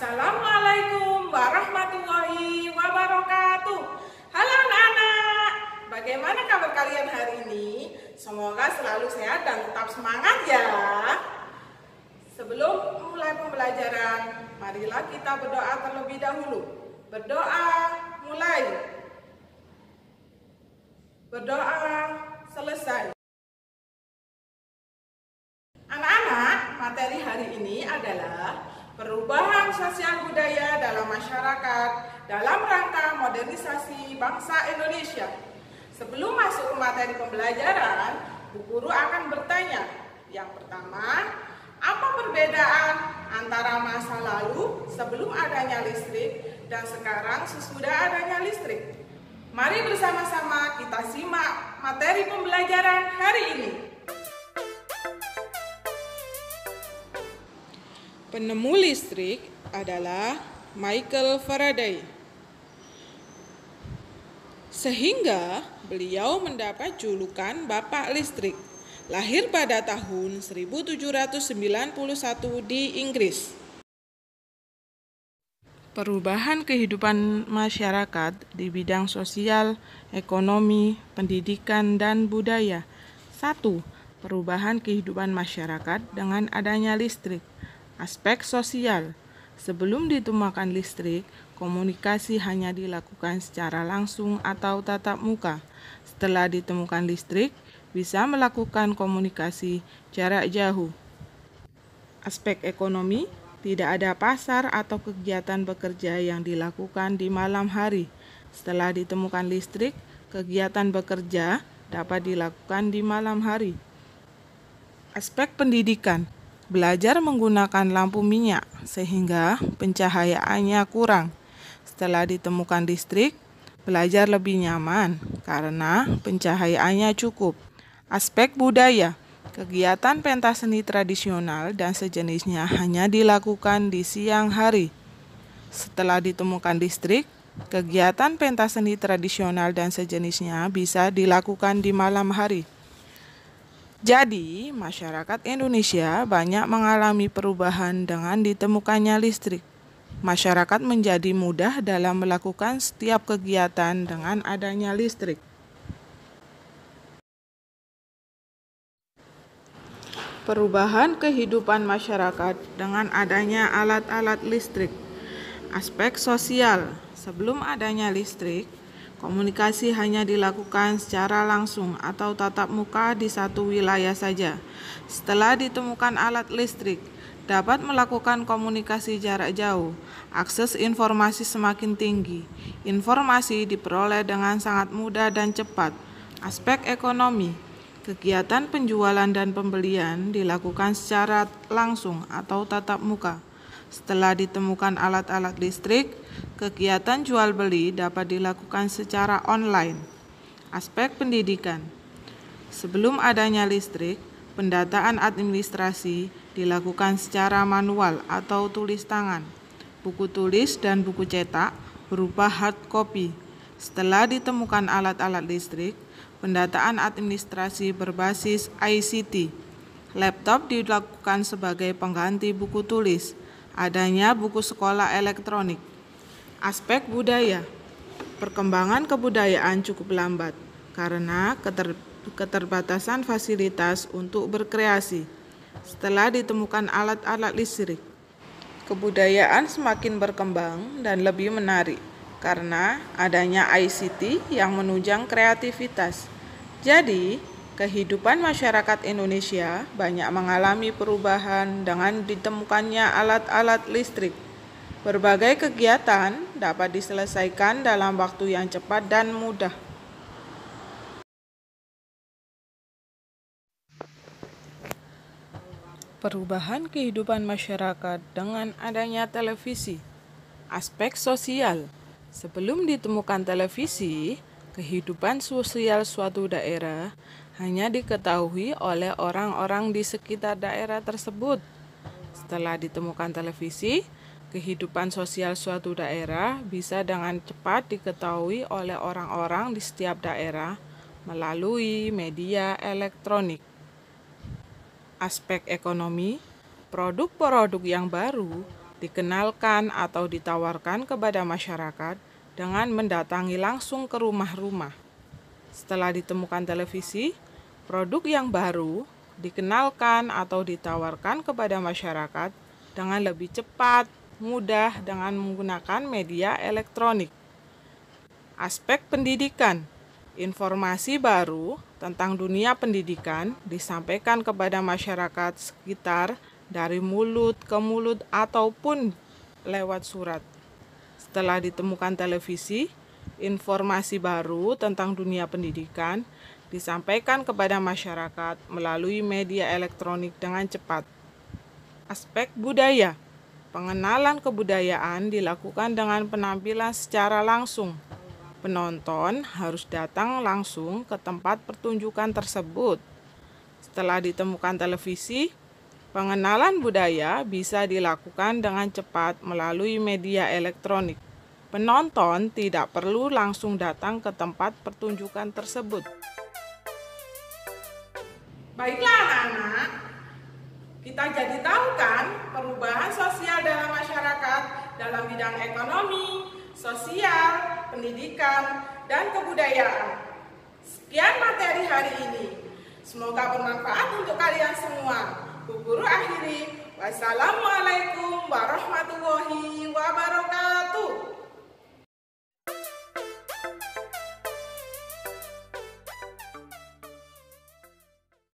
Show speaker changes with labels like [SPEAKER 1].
[SPEAKER 1] Assalamualaikum warahmatullahi wabarakatuh. Halo anak-anak, bagaimana kabar kalian hari ini? Semoga selalu sehat dan tetap semangat ya. Sebelum mulai pembelajaran, marilah kita berdoa terlebih dahulu. Berdoa mulai. Berdoa selesai. Anak-anak, materi hari ini adalah perubahan sosial budaya dalam masyarakat dalam rangka modernisasi bangsa Indonesia. Sebelum masuk ke materi pembelajaran, Bu Guru akan bertanya. Yang pertama, apa perbedaan antara masa lalu sebelum adanya listrik dan sekarang sesudah adanya listrik? Mari bersama-sama kita simak materi pembelajaran hari ini. Penemu listrik adalah Michael Faraday. Sehingga beliau mendapat julukan Bapak Listrik. Lahir pada tahun 1791 di Inggris. Perubahan kehidupan masyarakat di bidang sosial, ekonomi, pendidikan, dan budaya. 1. Perubahan kehidupan masyarakat dengan adanya listrik. Aspek sosial. Sebelum ditemukan listrik, komunikasi hanya dilakukan secara langsung atau tatap muka. Setelah ditemukan listrik, bisa melakukan komunikasi jarak jauh. Aspek ekonomi. Tidak ada pasar atau kegiatan bekerja yang dilakukan di malam hari. Setelah ditemukan listrik, kegiatan bekerja dapat dilakukan di malam hari. Aspek pendidikan. Belajar menggunakan lampu minyak sehingga pencahayaannya kurang. Setelah ditemukan listrik, belajar lebih nyaman karena pencahayaannya cukup. Aspek budaya. Kegiatan pentas seni tradisional dan sejenisnya hanya dilakukan di siang hari. Setelah ditemukan listrik, kegiatan pentas seni tradisional dan sejenisnya bisa dilakukan di malam hari. Jadi, masyarakat Indonesia banyak mengalami perubahan dengan ditemukannya listrik. Masyarakat menjadi mudah dalam melakukan setiap kegiatan dengan adanya listrik. Perubahan kehidupan masyarakat dengan adanya alat-alat listrik. Aspek sosial. Sebelum adanya listrik, komunikasi hanya dilakukan secara langsung atau tatap muka di satu wilayah saja. Setelah ditemukan alat listrik, dapat melakukan komunikasi jarak jauh. Akses informasi semakin tinggi. Informasi diperoleh dengan sangat mudah dan cepat. Aspek ekonomi. Kegiatan penjualan dan pembelian dilakukan secara langsung atau tatap muka. Setelah ditemukan alat-alat listrik, kegiatan jual beli dapat dilakukan secara online. Aspek pendidikan. Sebelum adanya listrik, pendataan administrasi dilakukan secara manual atau tulis tangan. Buku tulis dan buku cetak berupa hard copy. Setelah ditemukan alat-alat listrik, pendataan administrasi berbasis ICT. Laptop dilakukan sebagai pengganti buku tulis. Adanya buku sekolah elektronik. Aspek budaya. Perkembangan kebudayaan cukup lambat karena keterbatasan fasilitas untuk berkreasi. Setelah ditemukan alat-alat listrik, kebudayaan semakin berkembang dan lebih menarik karena adanya ICT yang menunjang kreativitas. Jadi, kehidupan masyarakat Indonesia banyak mengalami perubahan dengan ditemukannya alat-alat listrik. Berbagai kegiatan dapat diselesaikan dalam waktu yang cepat dan mudah. Perubahan kehidupan masyarakat dengan adanya televisi. Aspek sosial. Sebelum ditemukan televisi, kehidupan sosial suatu daerah hanya diketahui oleh orang-orang di sekitar daerah tersebut. Setelah ditemukan televisi, kehidupan sosial suatu daerah bisa dengan cepat diketahui oleh orang-orang di setiap daerah melalui media elektronik. Aspek ekonomi, produk-produk yang baru dikenalkan atau ditawarkan kepada masyarakat dengan mendatangi langsung ke rumah-rumah. Setelah ditemukan televisi, produk yang baru dikenalkan atau ditawarkan kepada masyarakat dengan lebih cepat, mudah dengan menggunakan media elektronik. Aspek pendidikan, informasi baru tentang dunia pendidikan disampaikan kepada masyarakat sekitar dari mulut ke mulut ataupun lewat surat. Setelah ditemukan televisi, informasi baru tentang dunia pendidikan disampaikan kepada masyarakat melalui media elektronik dengan cepat. Aspek budaya, pengenalan kebudayaan dilakukan dengan penampilan secara langsung. Penonton harus datang langsung ke tempat pertunjukan tersebut. Setelah ditemukan televisi, pengenalan budaya bisa dilakukan dengan cepat melalui media elektronik. Penonton tidak perlu langsung datang ke tempat pertunjukan tersebut. Baiklah anak-anak, kita jadi tahu kan perubahan sosial dalam masyarakat dalam bidang ekonomi, sosial, pendidikan, dan kebudayaan. Sekian materi hari ini. Semoga bermanfaat untuk kalian semua. Bu Guru akhiri. Wassalamualaikum warahmatullahi